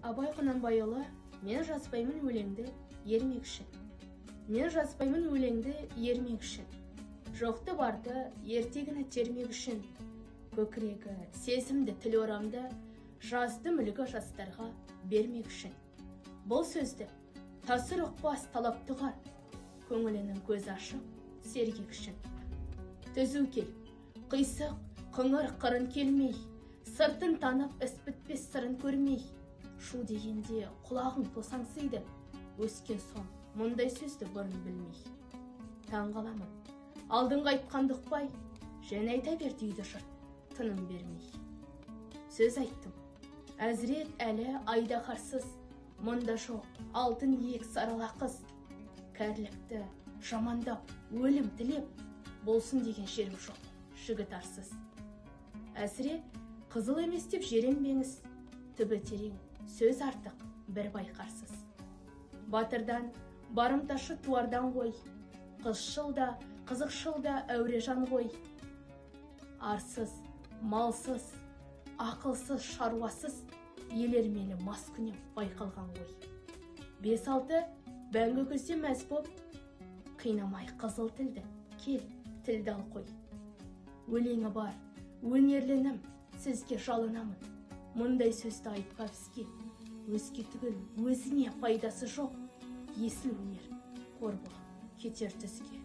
Абай Құнанбайұлы, мен жазбаймын өлеңді ермек үшін. Мен жазбаймын өлеңді ермек үшін. Жоқты барды ертегіні термек үшін. Көкірегі сезімді тіл орамды жазды мүлігі жастарға бермек үшін. Бұл сөзді тасыр ұқпас талапты ғар, көңілінің көз ашып сергек үшін. Түзу кел, қисық, қыңыр қырын келмей, сыртын танып іс бітпес сырын көрмей, шу дегенде құлағың тосаңсиды, өскен соң мұндай сөзді бұрын білмей. Таң қаламын, алдыңғы айтқан дұқпай, және айта бер дейді жұрт, тыным бермей. Сөз айттым, әзірет әлі айда қарсыз, мұнда жоқ алтын иек сарала қыз. Кәрлікті жамандап, өлім тілеп, болсын деген жерім жоқ, жігіт арсыз. Әсіре қызыл емес деп жеренбеңіз, түбі терең, сөз артық, бір байқарсыз. Батырдан, барымташы туардан ғой, қызшыл да, қызықшыл да әуре жан ғой. Арсыз, малсыз, ақылсыз, шаруасыз, елермелі мас күнем байқалған ғой. 5-6 бәңгі күзде мәз боп, қинамай қызыл тілді, кел, тілді ал қой. Өлеңі бар, өнерлінім, сізге жалынамын. Мұндай сөзді айтпа бізге, өзге түгіл өзіне пайдасы жоқ. Есіл өнер, қор болып кетер тізге.